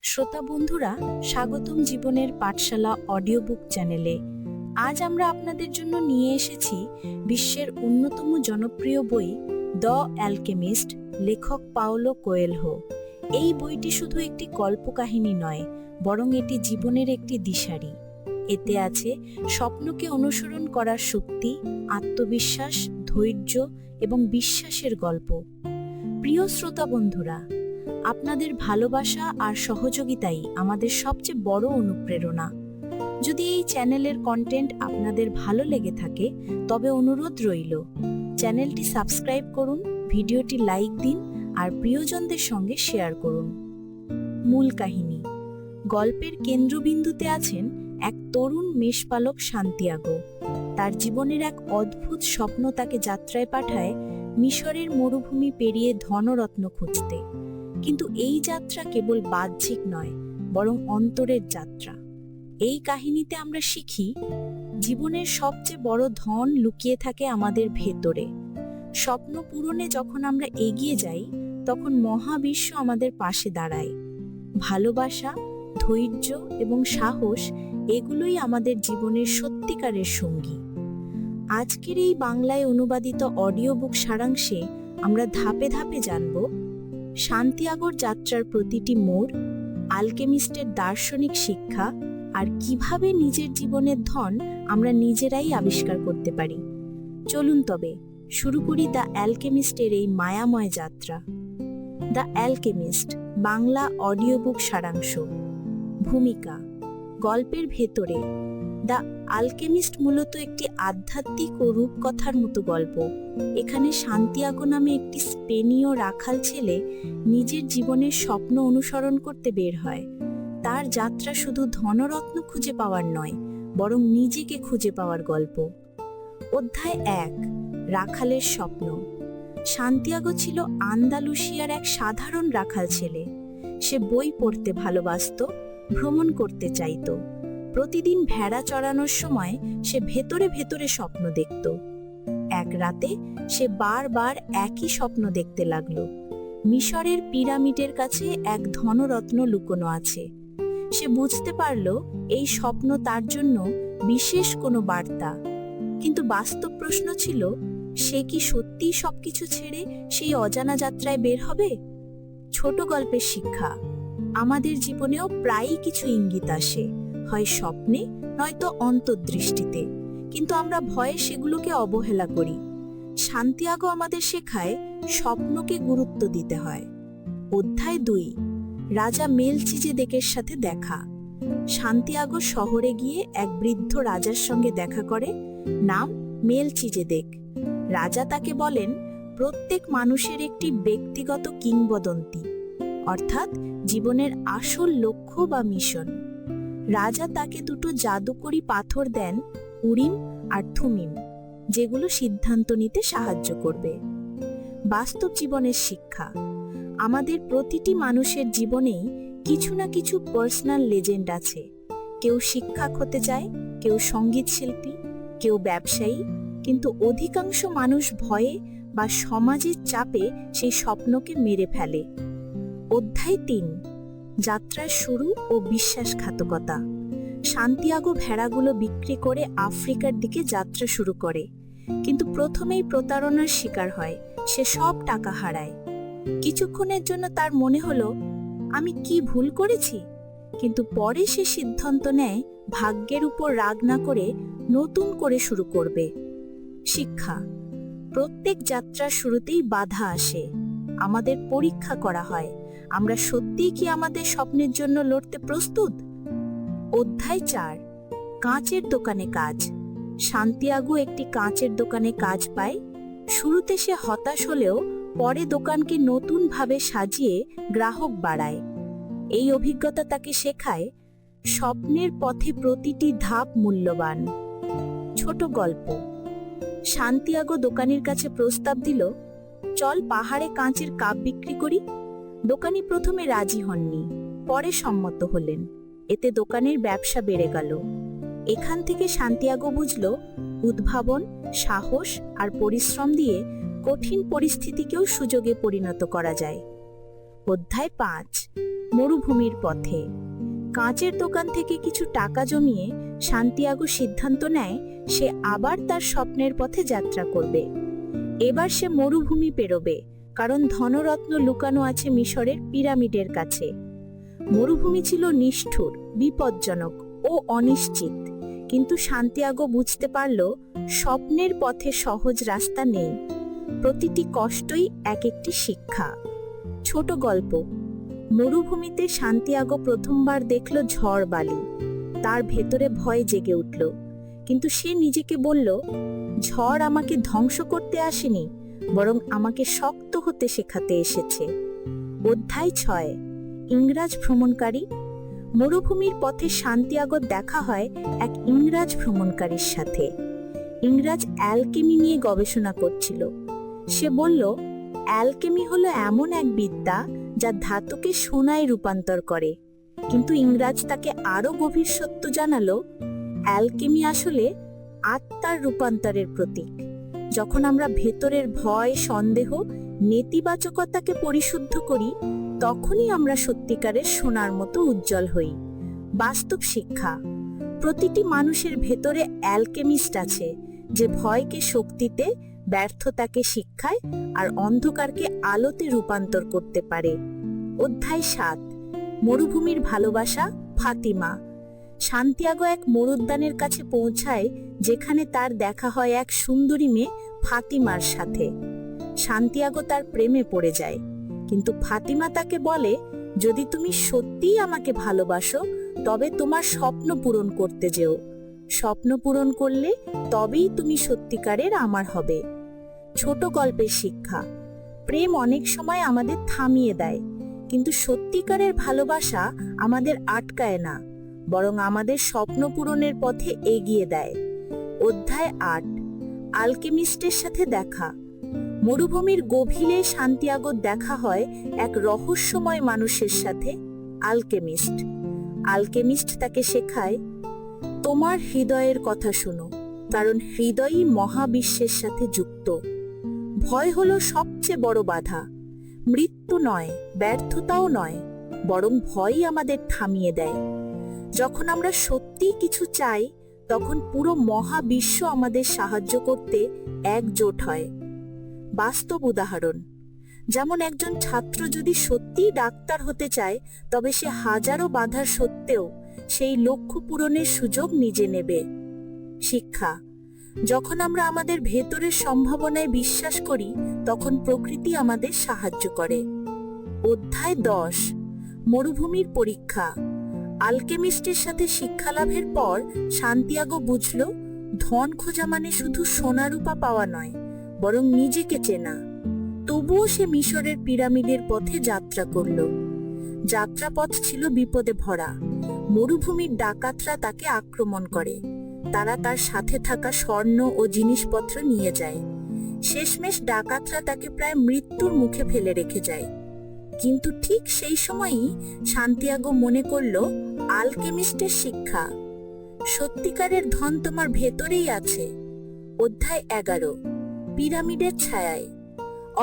শ্রোতা বন্ধুরা, স্বাগতম জীবনের পাঠশালা অডিও বুক চ্যানেলে। আজ আমরা আপনাদের জন্য নিয়ে এসেছি বিশ্বের অন্যতম জনপ্রিয় বই দ্য অ্যালকেমিস্ট, লেখক পাওলো কোয়েলহো। এই বইটি শুধু একটি কল্পকাহিনী নয়, বরং এটি জীবনের একটি দিশারি। এতে আছে স্বপ্নকে অনুসরণ করার শক্তি, আত্মবিশ্বাস, ধৈর্য এবং বিশ্বাসের গল্প। প্রিয় শ্রোতা বন্ধুরা, আপনাদের ভালোবাসা আর সহযোগিতাই আমাদের সবচেয়ে বড় অনুপ্রেরণা। যদি এই চ্যানেলের কন্টেন্ট আপনাদের ভালো লেগে থাকে, তবে অনুরোধ রইল, চ্যানেলটি সাবস্ক্রাইব করুন, ভিডিওটি লাইক দিন আর প্রিয়জনদের সঙ্গে শেয়ার করুন। মূল কাহিনী। গল্পের কেন্দ্রবিন্দুতে আছেন এক তরুণ মেষপালক সান্তিয়াগো। তার জীবনের এক অদ্ভুত স্বপ্ন তাকে যাত্রায় পাঠায় মিশরের মরুভূমি পেরিয়ে ধনরত্ন খুঁজতে। কিন্তু এই যাত্রা কেবল বাহ্যিক নয়, বরং অন্তরের যাত্রা। এই কাহিনীতে আমরা শিখি, জীবনের সবচেয়ে বড় ধন লুকিয়ে থাকে আমাদের ভেতরে। স্বপ্ন পূরণে যখন আমরা এগিয়ে যাই, তখন মহাবিশ্ব আমাদের পাশে দাঁড়ায়। ভালোবাসা, ধৈর্য এবং সাহস, এগুলোই আমাদের জীবনের সত্যিকারের সঙ্গী। আজকের এই বাংলায় অনুবাদিত অডিও বুক সারাংশে আমরা ধাপে ধাপে জানব সান্তিয়াগোর যাত্রার প্রতিটি মোড়, আলকেমিস্টের দার্শনিক শিক্ষা, আর কিভাবে নিজের জীবনের ধন আমরা নিজেরাই আবিষ্কার করতে পারি। চলুন তবে শুরু করি দ্য অ্যালকেমিস্টের এই মায়াময় যাত্রা। The alchemist Bangla audio book সারাংশ। ভূমিকা। গল্পের ভেতরে দ্য আলকেমিস্ট মূলত একটি আধ্যাত্মিক ও রূপকথার মতো গল্প। এখানে সান্তিয়াগো নামে একটি স্পেনীয় রাখাল ছেলে নিজের জীবনের স্বপ্ন অনুসরণ করতে বের হয়। তার যাত্রা শুধু ধনরত্ন খুঁজে পাওয়ার নয়, বরং নিজেকে খুঁজে পাওয়ার গল্প। অধ্যায় 1, রাখালের স্বপ্ন। সান্তিয়াগো ছিল আন্দালুসিয়ার এক সাধারণ রাখাল ছেলে। সে বই পড়তে ভালোবাসত, ভ্রমণ করতে চাইত। প্রতিদিন ভেড়া চড়ানোর সময় সে ভেতরে ভেতরে স্বপ্ন দেখত। এক রাতে সে বারবার একই স্বপ্ন দেখতে লাগলো। মিশরের পিরামিডের কাছে এক ধনরত্ন লুকোনো আছে। সে বুঝতে পারল এই স্বপ্ন তার জন্য বিশেষ কোনো বার্তা। কিন্তু বাস্তব প্রশ্ন ছিল, সে কি সত্যিই সবকিছু ছেড়ে সেই অজানা যাত্রায় বের হবে? ছোট গল্পের শিক্ষা। আমাদের জীবনেও প্রায়ই কিছু ইঙ্গিত আসে, হয় স্বপ্নে, নয়তো অন্তর্দৃষ্টিতে, কিন্তু আমরা ভয়ে সেগুলোকে অবহেলা করি। সান্তিয়াগো আমাদের শেখায় স্বপ্নকে গুরুত্ব দিতে হয়। অধ্যায় 2, রাজা মেলচিজেদেকের সাথে দেখা। সান্তিয়াগো শহরে গিয়ে এক বৃদ্ধ রাজার সঙ্গে দেখা করে, নাম মেলচিজেদেক। রাজা তাকে বলেন, প্রত্যেক মানুষের একটি ব্যক্তিগত কিংবদন্তি, অর্থাৎ জীবনের আসল লক্ষ্য বা মিশন। রাজা তাকে দুটো জাদুকরি পাথর দেন, উরিম আর থুমিম, যেগুলো সিদ্ধান্ত নিতে সাহায্য করবে। বাস্তব জীবনের শিক্ষা। আমাদের প্রতিটি মানুষের জীবনেই কিছু না কিছু পার্সোনাল লেজেন্ড আছে। কেউ শিক্ষক হতে চায়, কেউ সঙ্গীত শিল্পী, কেউ ব্যবসায়ী, কিন্তু অধিকাংশ মানুষ ভয়ে বা সমাজের চাপে সেই স্বপ্নকে মেরে ফেলে। অধ্যায় 3, যাত্রার শুরু ও বিশ্বাসঘাতকতা। সান্তিয়াগো ভেড়াগুলো বিক্রি করে আফ্রিকার দিকে যাত্রা শুরু করে, কিন্তু প্রথমেই প্রতারণার শিকার হয়। সে সব টাকা হারায়। কিছুক্ষণের জন্য তার মনে হলো, আমি কি ভুল করেছি? কিন্তু পরে সে সিদ্ধান্ত নেয় ভাগ্যের উপর রাগ না করে নতুন করে শুরু করবে। শিক্ষা। প্রত্যেক যাত্রার শুরুতেই বাধা আসে, আমাদের পরীক্ষা করা হয়, আমরা সত্যিই কি আমাদের স্বপ্নের জন্য লড়তে প্রস্তুত? অধ্যায় 4, কাঁচের দোকানে কাজ। সান্তিয়াগো একটি কাঁচের দোকানে কাজ পায়। শুরুতে সে হতাশ হলেও পরে দোকানকে নতুনভাবে সাজিয়ে গ্রাহক বাড়ায়। এই অভিজ্ঞতা তাকে শেখায়, স্বপ্নের পথে প্রতিটি ধাপ মূল্যবান। ছোট গল্প। সান্তিয়াগো দোকানির কাছে প্রস্তাব দিল, চল পাহাড়ে কাঁচের কাপ বিক্রি করি। দোকানি প্রথমে রাজি হননি, পরে সম্মত হলেন। এতে দোকানের ব্যবসা বেড়ে গেল। এখান থেকে সান্তিয়াগো বুঝল, উদ্ভাবন, সাহস আর পরিশ্রম দিয়ে কঠিন পরিস্থিতিকেও সুযোগে পরিণত করা যায়। অধ্যায় 5 মরুভূমির পথে। কাঁচের দোকান থেকে কিছু টাকা জমিয়ে সান্তিয়াগো সিদ্ধান্ত নেয় সে আবার তার স্বপ্নের পথে যাত্রা করবে। এবার সে মরুভূমি পেরোবে, কারণ ধনরত্ন লুকানো আছে মিশরের পিরামিডের কাছে। মরুভূমি ছিল নিষ্ঠুর, বিপজ্জনক ও অনিশ্চিত, কিন্তু সান্তিয়াগো বুঝতে পারল স্বপ্নের পথে সহজ রাস্তা নেই। প্রতিটি কষ্টই এক একটি শিক্ষা। ছোট গল্প। মরুভূমিতে সান্তিয়াগো প্রথমবার দেখল ঝড় বালি। তার ভেতরে ভয় জেগে উঠল, কিন্তু সে নিজেকে বলল, ঝড় আমাকে ধ্বংস করতে আসেনি, বরং আমাকে শক্ত হতে শেখাতে এসেছে। অধ্যায় 6 ইংরাজ ভ্রমণকারী। মরুভূমির পথে সান্তিয়াগোর দেখা হয় এক ইংরাজ ভ্রমণকারীর সাথে। ইংরাজ অ্যালকেমি নিয়ে গবেষণা করছিল। সে বলল, অ্যালকেমি হলো এমন এক বিদ্যা যা ধাতুকে সোনায় রূপান্তর করে। কিন্তু ইংরাজ তাকে আরো গভীর সত্য জানালো, অ্যালকেমি আসলে আত্মার রূপান্তরের প্রতীক। যখন আমরা ভেতরের ভয়, সন্দেহ, নেতিবাচকতাকে পরিশুদ্ধ করি, তখনই আমরা সত্যিকারের সোনার মতো উজ্জ্বল হই। বাস্তব শিক্ষা। প্রতিটি মানুষের ভেতরে অ্যালকেমিস্ট আছে, যে ভয়কে শক্তিতে, ব্যর্থতাকে শিক্ষায় আর অন্ধকারকে আলোতে রূপান্তর করতে পারে। অধ্যায় 7 মরুভূমির ভালোবাসা, ফাতিমা। সান্তিয়াগো এক মরুদ্যানের কাছে পৌঁছায়, যেখানে তার দেখা হয় এক সুন্দরী মেয়ে ফাতিমার সাথে। সান্তিয়াগো তার প্রেমে পড়ে যায়, কিন্তু ফাতিমা তাকে বলে, যদি তুমি সত্যিই আমাকে ভালোবাসো, তবে তোমার স্বপ্ন পূরণ করতে যেও। স্বপ্ন পূরণ করলে তবেই তুমি সত্যিকারের আমার হবে। ছোট গল্পের শিক্ষা। প্রেম অনেক সময় আমাদের থামিয়ে দেয়, কিন্তু সত্যিকারের ভালোবাসা আমাদের আটকায় না, বরং আমাদের স্বপ্ন পূরণের পথে এগিয়ে দেয়। অধ্যায় 8 আলকেমিস্টের সাথে দেখা। মরুভূমির গভীরে সান্তিয়াগোর দেখা হয় এক রহস্যময় মানুষের সাথে, আলকেমিস্ট। আলকেমিস্ট তাকে শেখায়, তোমার হৃদয়ের কথা শোনো, কারণ হৃদয়ই মহাবিশ্বের সাথে যুক্ত। ভয় হলো সবচেয়ে বড় বাধা। মৃত্যু নয়, ব্যর্থতাও নয়, বরং ভয়ই আমাদের থামিয়ে দেয়। যখন আমরা সত্যি কিছু চাই, তখন পুরো মহাবিশ্ব আমাদের সাহায্য করতে একজোট হয়। বাস্তব উদাহরণ। যেমন একজন ছাত্র যদি সত্যিই ডাক্তার হতে চায়, তবে সে হাজারো বাধার সত্ত্বেও সেই লক্ষ্য পূরণের সুযোগ নিজে নেবে। শিক্ষা। যখন আমরা আমাদের ভেতরের সম্ভাবনায় বিশ্বাস করি, তখন প্রকৃতি আমাদের সাহায্য করে। অধ্যায় 10 মরুভূমির পরীক্ষা। আলকেমিস্টের সাথে শিক্ষালাভের পর সান্তিয়াগো বুঝল, ধন খোঁজা মানে শুধু সোনারূপা পাওয়া নয়, বরং নিজেকে চেনা। তবুও সে মিশরের পিরামিডের পথে যাত্রা করল। যাত্রাপথ ছিল বিপদে ভরা। মরুভূমির ডাকাতরা তাকে আক্রমণ করে। তারা তার সাথে থাকা স্বর্ণ ও জিনিসপত্র নিয়ে যায়। শেষমেশ ডাকাতরা তাকে প্রায় মৃত্যুর মুখে ফেলে রেখে যায়। কিন্তু ঠিক সেই সময়ই সান্তিয়াগো মনে করল আলকেমিস্টের শিক্ষা, সত্যিকারের ধন তোমার ভেতরেই আছে। অধ্যায় 11 পিরামিডের ছায়ায়।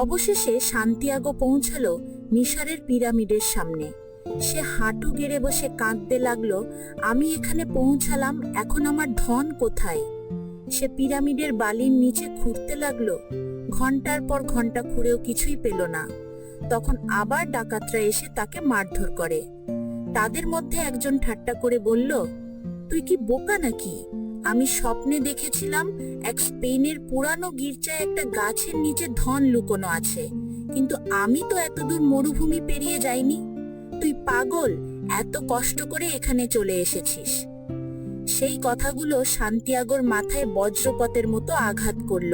অবশেষে সান্তিয়াগো পৌঁছালো মিশরের পিরামিডের সামনে। সে হাঁটু গেড়ে বসে কাঁদতে লাগলো, আমি এখানে পৌঁছালাম, এখন আমার ধন কোথায়? সে পিরামিডের বালির নিচে খুঁড়তে লাগলো। ঘন্টার পর ঘন্টা খুঁড়েও কিছুই পেল না। তখন আবার ডাকাতরা এসে তাকে মারধর করে। তাদের মধ্যে একজন ঠাট্টা করে বলল, তুই কি বোকা নাকি? আমি স্বপ্নে দেখেছিলাম এক স্পেনের পুরানো গির্জায় একটা গাছের নিচে ধন লুকোনো আছে, কিন্তু আমি তো এতদূর মরুভূমি পেরিয়ে যাইনি। তুই পাগল, এত কষ্ট করে এখানে চলে এসেছিস। সেই কথাগুলো সান্তিয়াগোর মাথায় বজ্রপাতের মতো আঘাত করল।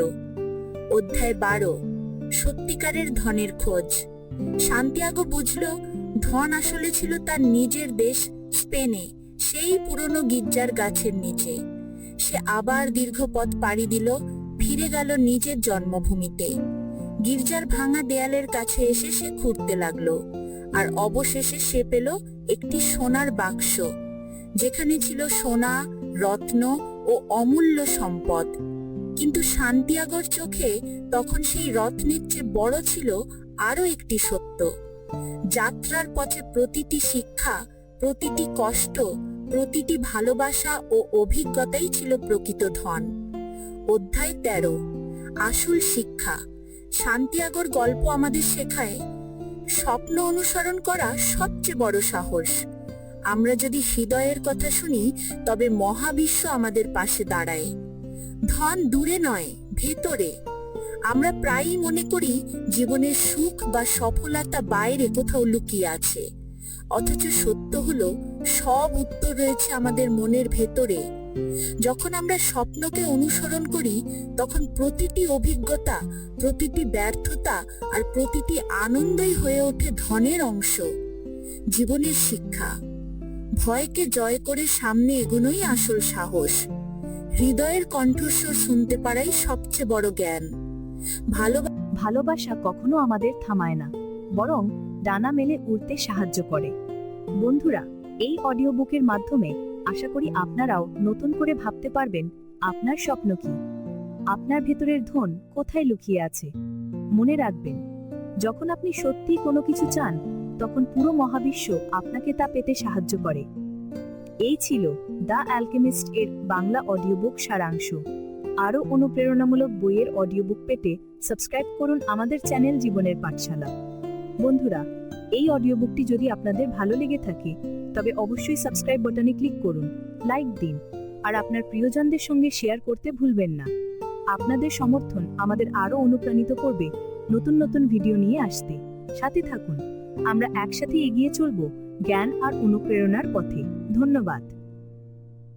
অধ্যায় 12 সত্যিকারের ধনের খোঁজ। সান্তিয়াগো বুঝল, ধন আসলে ছিল তার নিজের দেশ স্পেনে, সেই পুরনো গির্জার গাছের নিচে। সে আবার দীর্ঘ পথ পাড়ি দিল, ফিরে গেল নিজের জন্মভূমিতে। গির্জার ভাঙা দেয়ালের কাছে এসে সে খুঁড়তে লাগলো, আর অবশেষে সে পেল একটি সোনার বাক্স, যেখানে ছিল সোনা, রত্ন ও অমূল্য সম্পদ। কিন্তু সান্তিয়াগোর চোখে তখন সেই রত্নের চেয়ে বড় ছিল আরো একটি সত্য, যাত্রার পথে প্রতিটি শিক্ষা, প্রতিটি কষ্ট, প্রতিটি ভালোবাসা ও অভিজ্ঞতাই ছিল প্রকৃত ধন। অধ্যায় 13, আসল শিক্ষা। সান্তিয়াগোর গল্প আমাদের শেখায় স্বপ্ন অনুসরণ করা সবচেয়ে বড় সাহস। আমরা যদি হৃদয়ের কথা শুনি, তবে মহাবিশ্ব আমাদের পাশে দাঁড়ায়। ধন দূরে নয়, ভেতরে। আমরা প্রায়ই মনে করি জীবনের সুখ বা সফলতা বাইরে কোথাও লুকিয়ে আছে, অথচ সত্য হলো সব উত্তর রয়েছে আমাদের মনের ভেতরে। যখন আমরা স্বপ্নকে অনুসরণ করি, তখন প্রতিটি অভিজ্ঞতা, প্রতিটি ব্যর্থতা আর প্রতিটি আনন্দই হয়ে ওঠে ধনের অংশ। জীবনের শিক্ষা। ভয়কে জয় করে সামনে এগোনোই আসল সাহস। হৃদয়ের কণ্ঠস্বর শুনতে পারাই সবচেয়ে বড় জ্ঞান। ভালোবাসা কখনো আমাদের থামায় না, বরং ডানা মেলে উড়তে সাহায্য করে। বন্ধুরা, এই অডিও বুকের মাধ্যমে আশা করি আপনারাও নতুন করে ভাবতে পারবেন আপনার স্বপ্ন কি, আপনার ভেতরের ধন কোথায় লুকিয়ে আছে। মনে রাখবেন, যখন আপনি সত্যি কোনো কিছু চান, তখন পুরো মহাবিশ্ব আপনাকে তা পেতে সাহায্য করে। এই ছিল দ্য অ্যালকেমিস্ট এর বাংলা অডিও বুক সারাংশ। আরও অনুপ্রেরণামূলক বইয়ের অডিও বুক পেতে সাবস্ক্রাইব করুন আমাদের চ্যানেল জীবনের পাঠশালা। বন্ধুরা, এই অডিও বুকটি যদি আপনাদের ভালো লেগে থাকে, তবে অবশ্যই সাবস্ক্রাইব বাটনে ক্লিক করুন, লাইক দিন, আর আপনার প্রিয়জনদের সঙ্গে শেয়ার করতে ভুলবেন না। আপনাদের সমর্থন আমাদের আরও অনুপ্রাণিত করবে নতুন নতুন ভিডিও নিয়ে আসতে। সাথে থাকুন, আমরা একসাথে এগিয়ে চলব জ্ঞান আর অনুপ্রেরণার পথে। ধন্যবাদ।